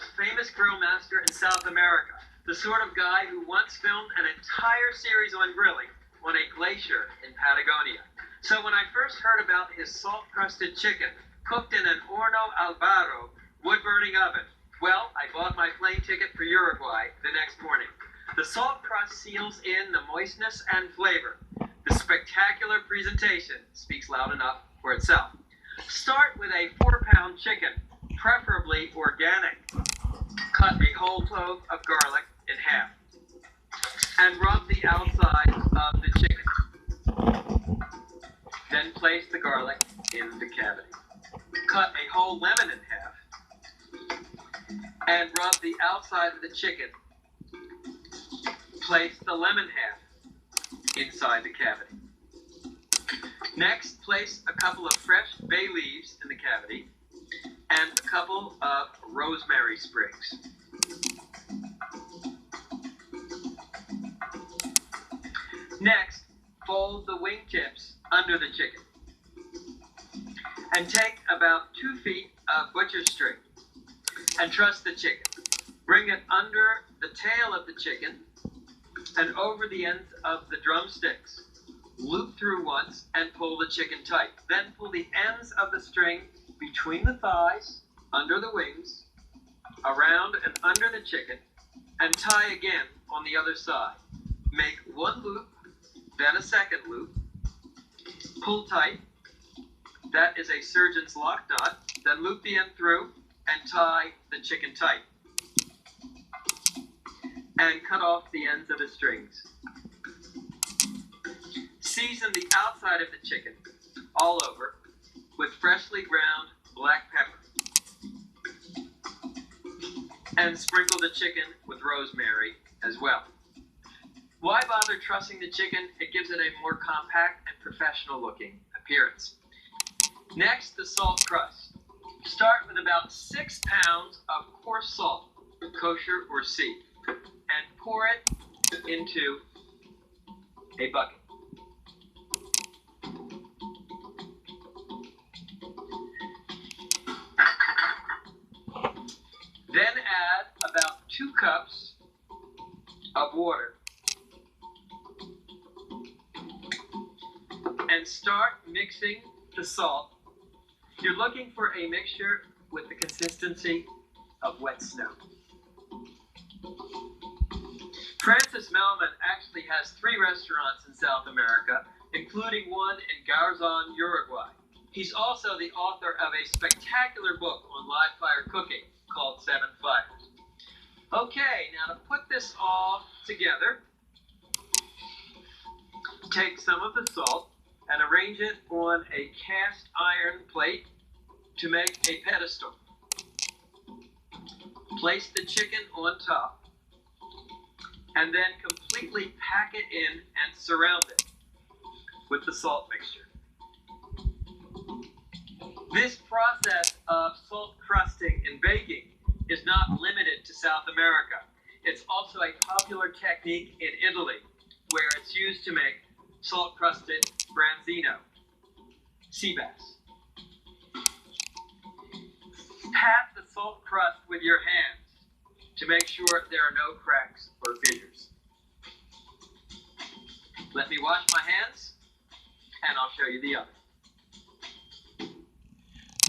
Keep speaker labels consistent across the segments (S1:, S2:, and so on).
S1: most famous grill master in South America, the sort of guy who once filmed an entire series on grilling on a glacier in Patagonia. So when I first heard about his salt-crusted chicken cooked in an horno al barro wood-burning oven, well, I bought my plane ticket for Uruguay the next morning. The salt crust seals in the moistness and flavor. The spectacular presentation speaks loud enough for itself. Start with a 4-pound chicken, preferably organic. Cut a whole clove of garlic in half and rub the outside of the chicken. Then place the garlic in the cavity. Cut a whole lemon in half and rub the outside of the chicken. Place the lemon half inside the cavity. Next, place a couple of fresh bay leaves in the cavity and a couple of rosemary sprigs. Next, fold the wingtips under the chicken and take about 2 feet of butcher's string and truss the chicken. Bring it under the tail of the chicken and over the ends of the drumsticks. Loop through once and pull the chicken tight. Then pull the ends of the string between the thighs, under the wings, around and under the chicken, and tie again on the other side. Make 1 loop, then a 2nd loop. Pull tight. That is a surgeon's lock knot. Then loop the end through and tie the chicken tight. And cut off the ends of the strings. Season the outside of the chicken all over with freshly ground black pepper. And sprinkle the chicken with rosemary as well. Why bother trussing the chicken? It gives it a more compact and professional looking appearance. Next, the salt crust. Start with about 6 pounds of coarse salt, kosher or sea, and pour it into a bucket. Then add about 2 cups of water and start mixing the salt. You're looking for a mixture with the consistency of wet snow. Francis Melman actually has 3 restaurants in South America, including one in Garzon, Uruguay. He's also the author of a spectacular book on live fire cooking called 7 Fires. Okay, now to put this all together, take some of the salt and arrange it on a cast iron plate to make a pedestal. Place the chicken on top and then completely pack it in and surround it with the salt mixture. This process of salt crusting and baking is not limited to South America. It's also a popular technique in Italy, where it's used to make salt-crusted branzino, sea bass. Pat the salt crust with your hands to make sure there are no cracks or fissures. Let me wash my hands, and I'll show you the oven.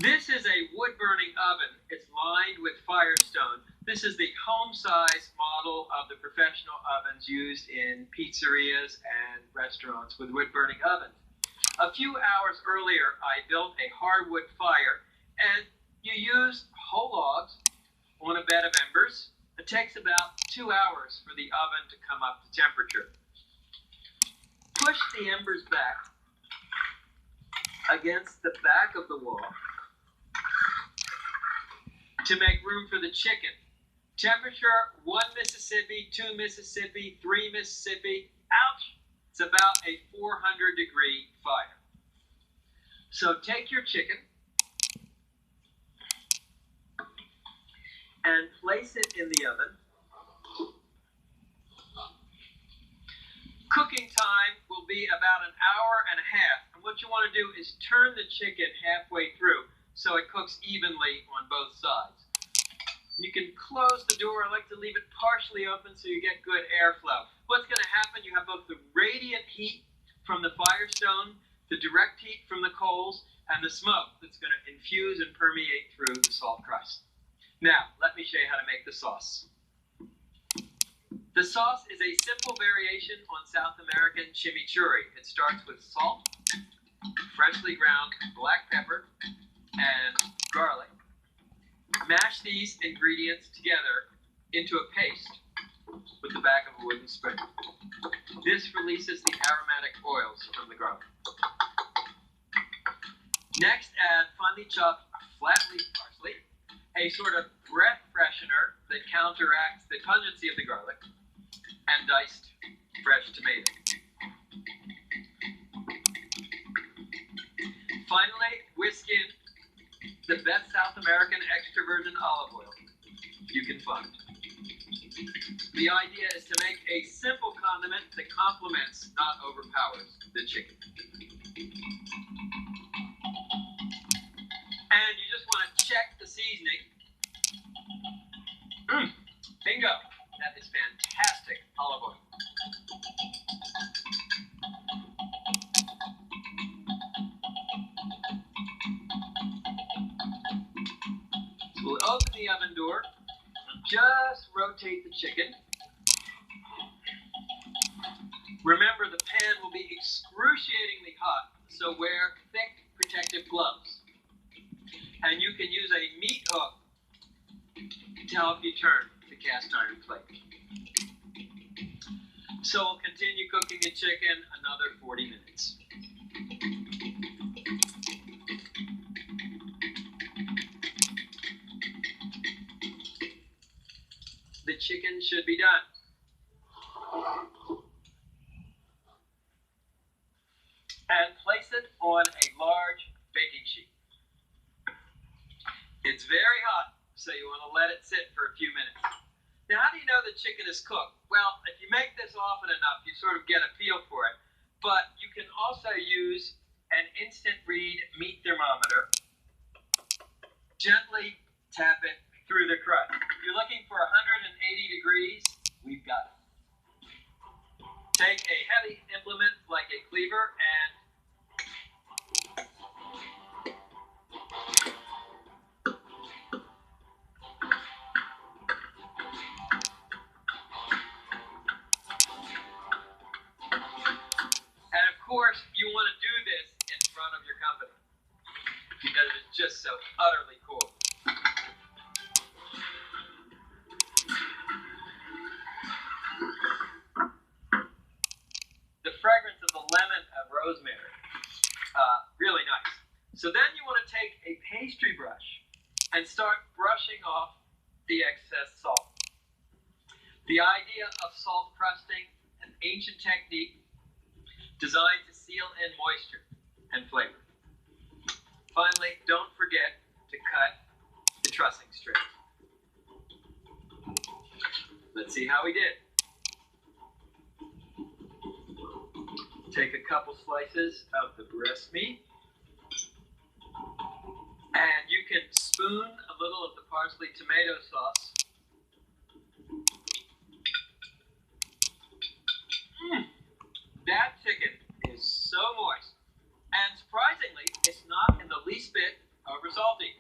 S1: This is a wood-burning oven. It's lined with Firestone. This is the home-size model of the professional ovens used in pizzerias and restaurants with wood-burning ovens. A few hours earlier, I built a hardwood fire, and you use whole logs on a bed of embers. It takes about 2 hours for the oven to come up to temperature. Push the embers back against the back of the wall to make room for the chicken. Temperature 1 Mississippi, 2 Mississippi, 3 Mississippi. Ouch! It's about a 400-degree fire. So take your chicken and place it in the oven. Cooking time will be about an hour and a half. And what you want to do is turn the chicken halfway through so it cooks evenly on both sides. You can close the door. I like to leave it partially open so you get good airflow. What's going to happen, you have both the radiant heat from the firestone, the direct heat from the coals, and the smoke that's going to infuse and permeate through the salt crust. Now, let me show you how to make the sauce. The sauce is a simple variation on South American chimichurri. It starts with salt, freshly ground black pepper, and garlic. Mash these ingredients together into a paste with the back of a wooden spoon. This releases the aromatic oils from the garlic. Next, add finely chopped flat leaf parsley, a sort of breath freshener that counteracts the pungency of the garlic, and diced fresh tomato. Finally, whisk in the best South American extra virgin olive oil you can find. The idea is to make a simple condiment that complements, not overpowers, the chicken. And you just want to check the seasoning. Bingo! That is fantastic olive oil. So we'll open the oven door and just rotate the chicken. Remember, the pan will be excruciatingly hot, so wear thick protective gloves. And you can use a meat hook to help you turn the cast iron plate. So we'll continue cooking the chicken another 40 minutes. The chicken should be done. And place it on a large baking sheet. It's very hot, so you want to let it sit for a few minutes. Now, how do you know the chicken is cooked? Well, if you make this often enough, you sort of get a feel for it. But you can also use an instant read meat thermometer. Gently tap it through the crust. If you're looking for 180 degrees, we've got it. Take a heavy implement like a cleaver and of course, you want to do this in front of your company because it's just so utterly cool. The fragrance of the lemon and rosemary, really nice. So then you want to take a pastry brush and start brushing off the excess salt. The idea of salt crusting, an ancient technique designed to seal in moisture and flavor. Finally, don't forget to cut the trussing strip. Let's see how we did. Take a couple slices of the breast meat, and you can spoon a little of the parsley tomato sauce. That chicken is so moist, and surprisingly, it's not in the least bit over salty.